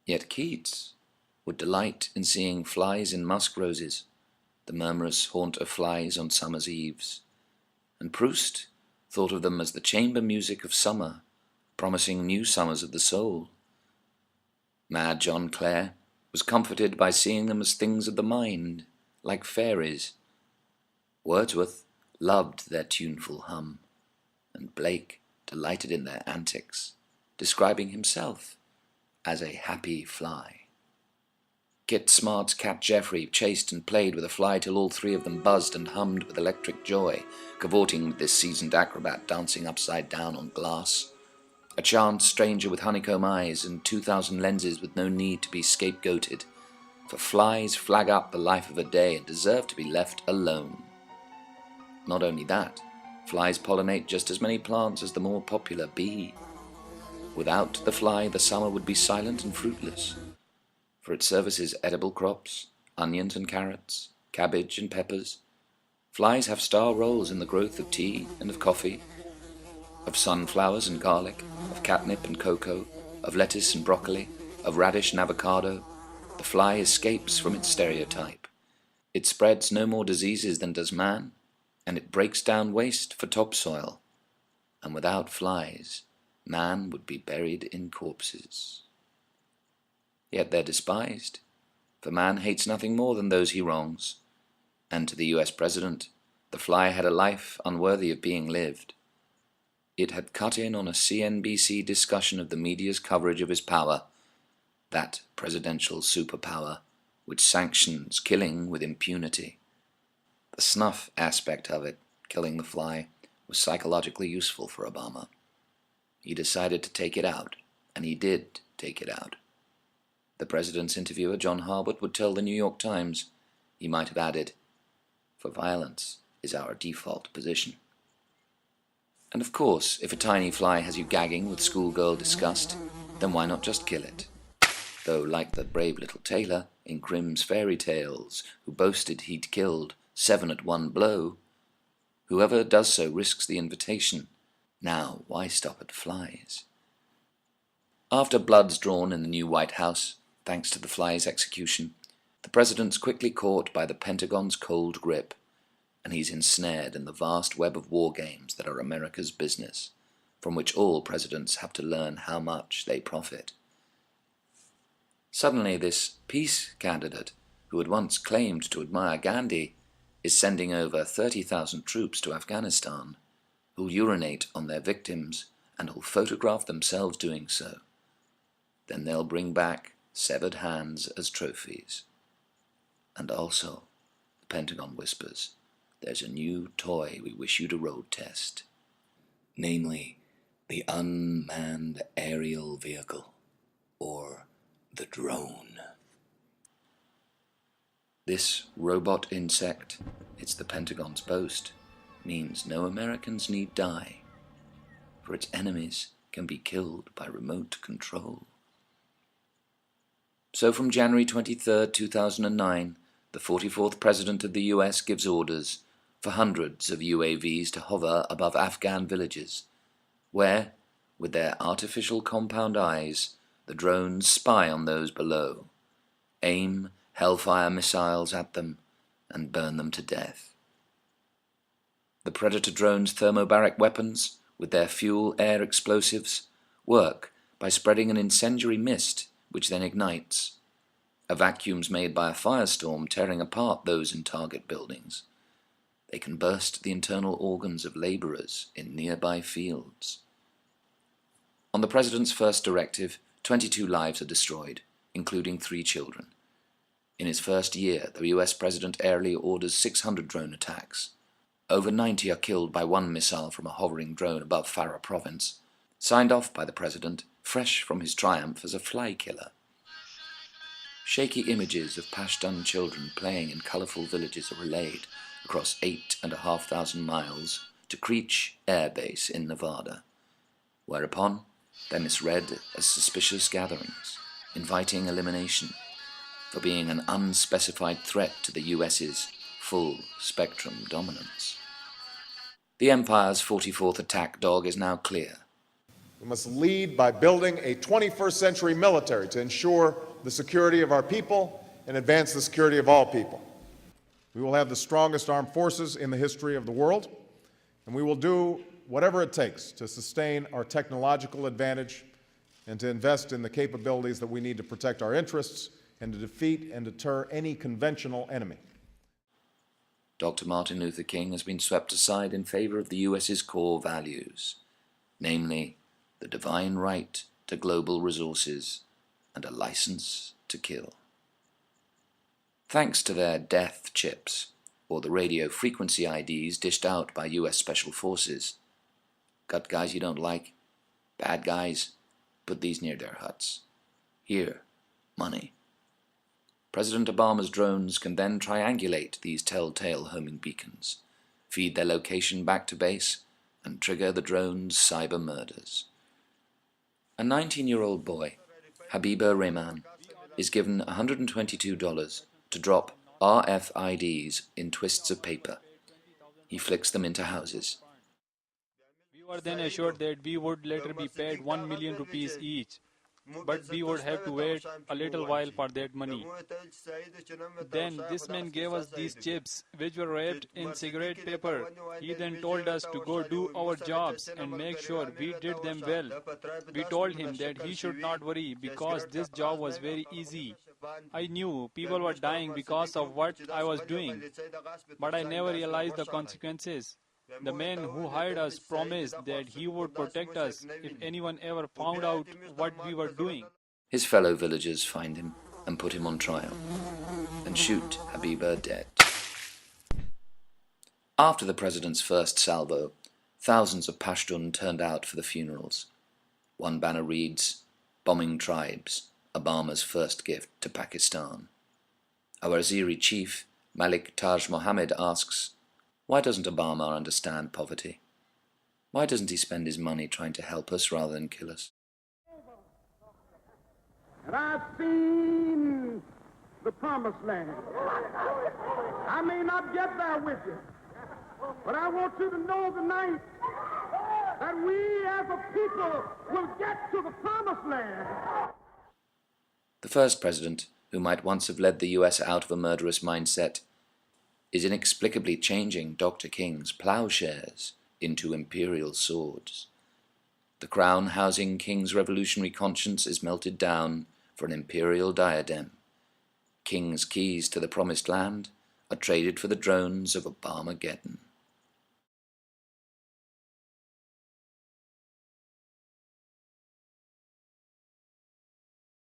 Yet Keats would delight in seeing flies in musk roses, the murmurous haunt of flies on summer's eves, and Proust thought of them as the chamber music of summer, promising new summers of the soul. Mad John Clare was comforted by seeing them as things of the mind, like fairies. Wordsworth loved their tuneful hum, and Blake delighted in their antics, describing himself as a happy fly. Kit Smart's cat Geoffrey chased and played with a fly till all three of them buzzed and hummed with electric joy, cavorting with this seasoned acrobat dancing upside down on glass. A chance stranger with honeycomb eyes and 2,000 lenses with no need to be scapegoated, for flies flag up the life of a day and deserve to be left alone. Not only that, flies pollinate just as many plants as the more popular bee. Without the fly, the summer would be silent and fruitless, for it services edible crops, onions and carrots, cabbage and peppers. Flies have star roles in the growth of tea and of coffee, of sunflowers and garlic, of catnip and cocoa, of lettuce and broccoli, of radish and avocado. The fly escapes from its stereotype. It spreads no more diseases than does man, and it breaks down waste for topsoil. And without flies, man would be buried in corpses. Yet they're despised, for man hates nothing more than those he wrongs, and to the US President, the fly had a life unworthy of being lived. It had cut in on a CNBC discussion of the media's coverage of his power, that presidential superpower which sanctions killing with impunity. The snuff aspect of it, killing the fly, was psychologically useful for Obama. He decided to take it out, and he did take it out. The president's interviewer, John Harwood, would tell the New York Times, he might have added, "For violence is our default position." And of course, if a tiny fly has you gagging with schoolgirl disgust, then why not just kill it? Though, like the brave little tailor in Grimm's fairy tales, who boasted he'd killed 7 at one blow, whoever does so risks the invitation. Now, why stop at flies? After blood's drawn in the new White House, thanks to the fly's execution, the president's quickly caught by the Pentagon's cold grip, and he's ensnared in the vast web of war games that are America's business, from which all presidents have to learn how much they profit. Suddenly this peace candidate, who had once claimed to admire Gandhi, is sending over 30,000 troops to Afghanistan, who'll urinate on their victims and who'll photograph themselves doing so. Then they'll bring back severed hands as trophies. And also, the Pentagon whispers, there's a new toy we wish you to road test. Namely, the unmanned aerial vehicle, or the drone. This robot insect, it's the Pentagon's boast, means no Americans need die, for its enemies can be killed by remote control. So from January 23, 2009, the 44th President of the US gives orders for hundreds of UAVs to hover above Afghan villages, where, with their artificial compound eyes, the drones spy on those below, aim hellfire missiles at them, and burn them to death. The Predator drone's thermobaric weapons, with their fuel-air explosives, work by spreading an incendiary mist which then ignites. A vacuum's made by a firestorm tearing apart those in target buildings. They can burst the internal organs of laborers in nearby fields. On the President's first directive, 22 lives are destroyed, including 3 children. In his first year, the US President airily orders 600 drone attacks. Over 90 are killed by one missile from a hovering drone above Farah province, signed off by the President, fresh from his triumph as a fly killer. Shaky images of Pashtun children playing in colourful villages are relayed across 8,500 miles to Creech Air Base in Nevada, whereupon they're misread as suspicious gatherings, inviting elimination for being an unspecified threat to the US's full-spectrum dominance. The Empire's 44th attack dog is now clear. We must lead by building a 21st century military to ensure the security of our people and advance the security of all people. We will have the strongest armed forces in the history of the world, and we will do whatever it takes to sustain our technological advantage and to invest in the capabilities that we need to protect our interests and to defeat and deter any conventional enemy. Dr. Martin Luther King has been swept aside in favor of the US's core values, namely the divine right to global resources and a license to kill. Thanks to their death chips, or the radio frequency IDs dished out by US Special Forces, got guys you don't like, bad guys, put these near their huts. Here, money. President Obama's drones can then triangulate these telltale homing beacons, feed their location back to base, and trigger the drone's cyber murders. A 19-year-old boy, Habiba Rehman, is given $122 to drop RFIDs in twists of paper. He flicks them into houses. We were then assured that we would later be paid 1 million rupees each, but we would have to wait a little while for that money. Then this man gave us these chips, which were wrapped in cigarette paper. He then told us to go do our jobs and make sure we did them well. We told him that he should not worry because this job was very easy. I knew people were dying because of what I was doing, but I never realized the consequences. The man who hired us promised that he would protect us if anyone ever found out what we were doing. His fellow villagers find him and put him on trial, and shoot Habiba dead. After the president's first salvo, thousands of Pashtun turned out for the funerals. One banner reads, "Bombing tribes, Obama's first gift to Pakistan." Our Azeri chief, Malik Taj Mohammed, asks, why doesn't Obama understand poverty? Why doesn't he spend his money trying to help us rather than kill us? And I've seen the promised land. I may not get there with you, but I want you to know tonight that we as a people will get to the promised land. The first president, who might once have led the US out of a murderous mindset, is inexplicably changing Dr. King's plowshares into imperial swords. The crown housing King's revolutionary conscience is melted down for an imperial diadem. King's keys to the promised land are traded for the drones of Obamageddon.